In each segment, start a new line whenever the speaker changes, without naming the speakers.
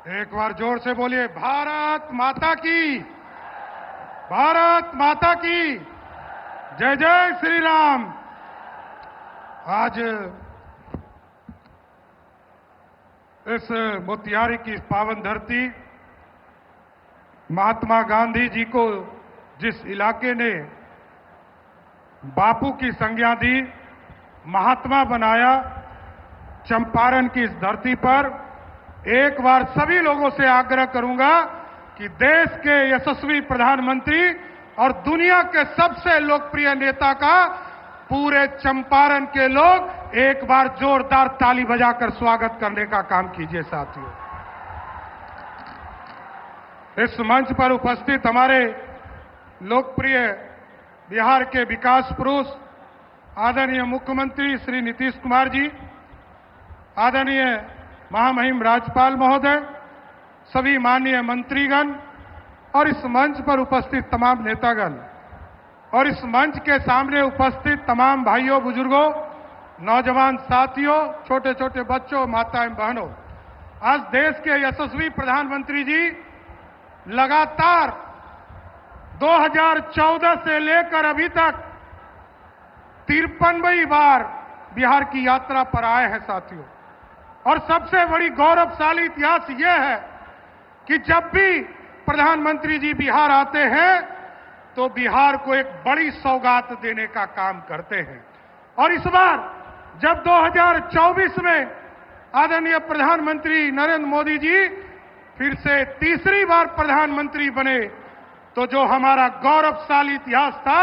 एक बार जोर से बोलिए, भारत माता की, भारत माता की जय जय श्री राम। आज इस मोतिहारी की पावन धरती, महात्मा गांधी जी को जिस इलाके ने बापू की संज्ञा दी, महात्मा बनाया, चंपारण की इस धरती पर एक बार सभी लोगों से आग्रह करूंगा कि देश के यशस्वी प्रधानमंत्री और दुनिया के सबसे लोकप्रिय नेता का पूरे चंपारण के लोग एक बार जोरदार ताली बजाकर स्वागत करने का काम कीजिए। साथियों, इस मंच पर उपस्थित हमारे लोकप्रिय बिहार के विकास पुरुष आदरणीय मुख्यमंत्री श्री नीतीश कुमार जी, आदरणीय महामहिम राज्यपाल महोदय, सभी माननीय मंत्रीगण और इस मंच पर उपस्थित तमाम नेतागण और इस मंच के सामने उपस्थित तमाम भाइयों, बुजुर्गों, नौजवान साथियों, छोटे छोटे बच्चों, माताएं, बहनों, आज देश के यशस्वी प्रधानमंत्री जी लगातार 2014 से लेकर अभी तक 53वीं बार बिहार की यात्रा पर आए हैं। साथियों, और सबसे बड़ी गौरवशाली इतिहास यह है कि जब भी प्रधानमंत्री जी बिहार आते हैं तो बिहार को एक बड़ी सौगात देने का काम करते हैं। और इस बार जब 2024 में आदरणीय प्रधानमंत्री नरेंद्र मोदी जी फिर से तीसरी बार प्रधानमंत्री बने, तो जो हमारा गौरवशाली इतिहास था,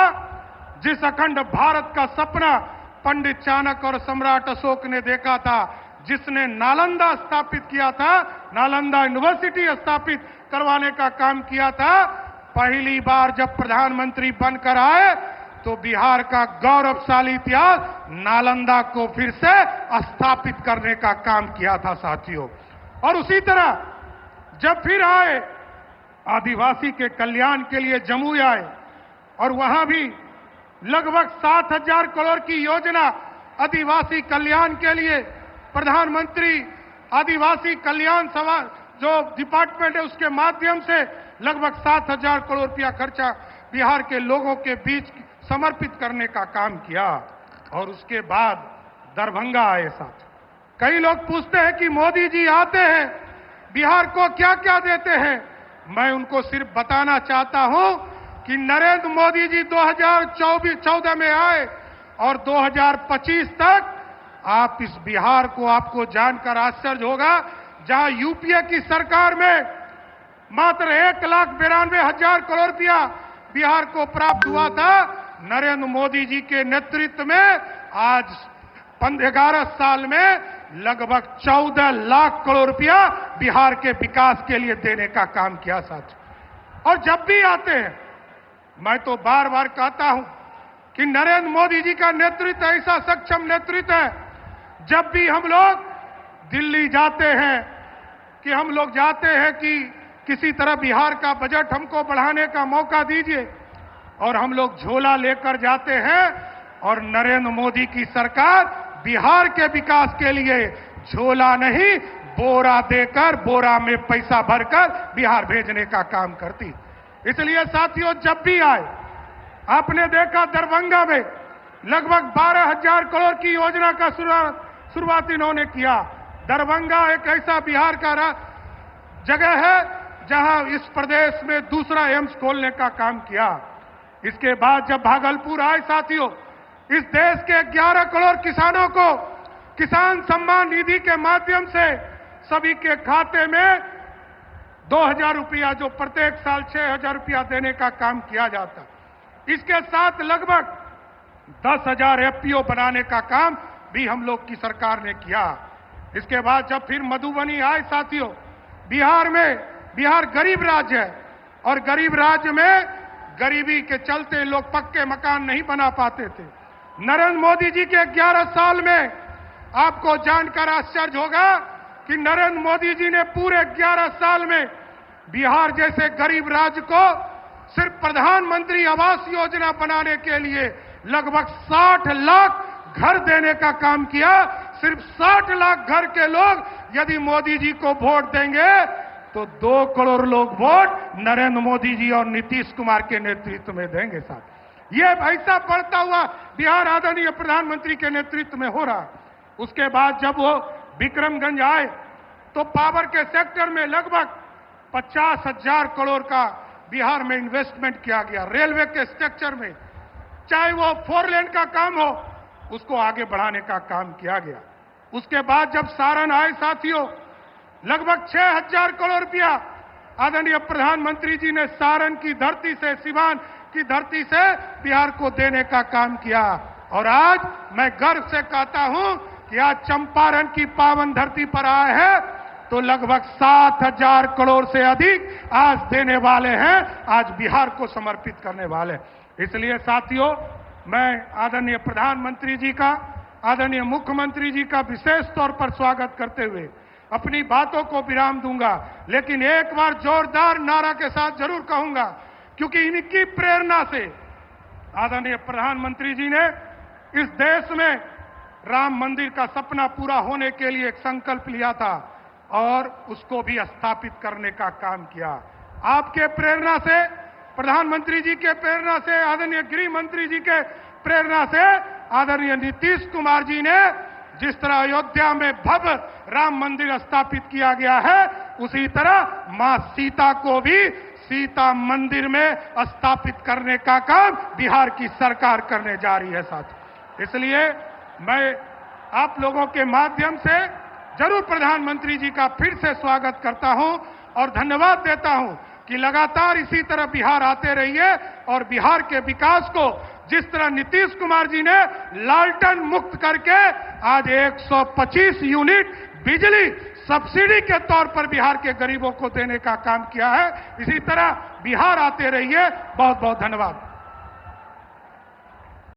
जिस अखंड भारत का सपना पंडित चाणक्य और सम्राट अशोक ने देखा था, जिसने नालंदा स्थापित किया था, नालंदा यूनिवर्सिटी स्थापित करवाने का काम किया था, पहली बार जब प्रधानमंत्री बनकर आए तो बिहार का गौरवशाली इतिहास नालंदा को फिर से स्थापित करने का काम किया था। साथियों, और उसी तरह जब फिर आए, आदिवासी के कल्याण के लिए जमुई आए और वहां भी लगभग 7,000 करोड़ की योजना आदिवासी कल्याण के लिए प्रधानमंत्री आदिवासी कल्याण सभा जो डिपार्टमेंट है उसके माध्यम से लगभग 7,000 करोड़ रुपया खर्चा बिहार के लोगों के बीच समर्पित करने का काम किया। और उसके बाद दरभंगा आए। साथ कई लोग पूछते हैं कि मोदी जी आते हैं बिहार को क्या क्या देते हैं। मैं उनको सिर्फ बताना चाहता हूं कि नरेंद्र मोदी जी 2014 में आए और 2025 तक आप इस बिहार को, आपको जानकर आश्चर्य होगा, जहां यूपीए की सरकार में मात्र 1,92,000 करोड़ रुपया बिहार को प्राप्त हुआ था, नरेंद्र मोदी जी के नेतृत्व में आज 11 साल में लगभग 14 लाख करोड़ रुपया बिहार के विकास के लिए देने का काम किया। साथ और जब भी आते हैं, मैं तो बार बार कहता हूं कि नरेंद्र मोदी जी का नेतृत्व ऐसा सक्षम नेतृत्व है, जब भी हम लोग दिल्ली जाते हैं कि हम लोग जाते हैं कि किसी तरह बिहार का बजट हमको बढ़ाने का मौका दीजिए, और हम लोग झोला लेकर जाते हैं और नरेंद्र मोदी की सरकार बिहार के विकास के लिए झोला नहीं, बोरा देकर, बोरा में पैसा भरकर बिहार भेजने का काम करती। इसलिए साथियों, जब भी आए, आपने देखा दरभंगा में लगभग 12,000 करोड़ की योजना का शुरुआत इन्होंने किया। दरभंगा एक ऐसा बिहार का जगह है जहां इस प्रदेश में दूसरा एम्स खोलने का काम किया। इसके बाद जब भागलपुर आए, साथियों, इस देश के 11 करोड़ किसानों को किसान सम्मान निधि के माध्यम से सभी के खाते में 2,000 रुपया, जो प्रत्येक साल 6,000 रुपया देने का काम किया जाता। इसके साथ लगभग 10,000 एफपीओ बनाने का काम भी हम लोग की सरकार ने किया। इसके बाद जब फिर मधुबनी आए, साथियों, बिहार में, बिहार गरीब राज्य है और गरीब राज्य में गरीबी के चलते लोग पक्के मकान नहीं बना पाते थे। नरेंद्र मोदी जी के 11 साल में आपको जानकर आश्चर्य होगा कि नरेंद्र मोदी जी ने पूरे 11 साल में बिहार जैसे गरीब राज्य को सिर्फ प्रधानमंत्री आवास योजना बनाने के लिए लगभग 60 लाख घर देने का काम किया। सिर्फ 60 लाख घर के लोग यदि मोदी जी को वोट देंगे तो 2 करोड़ लोग वोट नरेंद्र मोदी जी और नीतीश कुमार के नेतृत्व में देंगे साथ। ये ऐसा बढ़ता हुआ बिहार आदरणीय प्रधानमंत्री के नेतृत्व में हो रहा। उसके बाद जब वो विक्रमगंज आए तो पावर के सेक्टर में लगभग 50,000 करोड़ का बिहार में इन्वेस्टमेंट किया गया। रेलवे के स्ट्रक्चर में, चाहे वो 4 लेन का काम हो, उसको आगे बढ़ाने का काम किया गया। उसके बाद जब सारण आए साथियों, लगभग 6,000 करोड़ रुपया आदरणीय प्रधानमंत्री जी ने सारण की धरती से, सिवान की धरती से बिहार को देने का काम किया। और आज मैं गर्व से कहता हूं कि आज चंपारण की पावन धरती पर आए हैं तो लगभग 7,000 करोड़ से अधिक आज देने वाले हैं, आज बिहार को समर्पित करने वाले। इसलिए साथियों, मैं आदरणीय प्रधानमंत्री जी का, आदरणीय मुख्यमंत्री जी का विशेष तौर पर स्वागत करते हुए अपनी बातों को विराम दूंगा। लेकिन एक बार जोरदार नारा के साथ जरूर कहूंगा, क्योंकि इनकी प्रेरणा से आदरणीय प्रधानमंत्री जी ने इस देश में राम मंदिर का सपना पूरा होने के लिए एक संकल्प लिया था और उसको भी स्थापित करने का काम किया। आपके प्रेरणा से, प्रधानमंत्री जी के प्रेरणा से, आदरणीय गृह मंत्री जी के प्रेरणा से आदरणीय नीतीश कुमार जी ने जिस तरह अयोध्या में भव्य राम मंदिर स्थापित किया गया है, उसी तरह मां सीता को भी सीता मंदिर में स्थापित करने का काम बिहार की सरकार करने जा रही है साथ। इसलिए मैं आप लोगों के माध्यम से जरूर प्रधानमंत्री जी का फिर से स्वागत करता हूं और धन्यवाद देता हूं कि लगातार इसी तरह बिहार आते रहिए और बिहार के विकास को जिस तरह नीतीश कुमार जी ने लालटेन मुक्त करके आज 125 यूनिट बिजली सब्सिडी के तौर पर बिहार के गरीबों को देने का काम किया है, इसी तरह बिहार आते रहिए। बहुत बहुत धन्यवाद।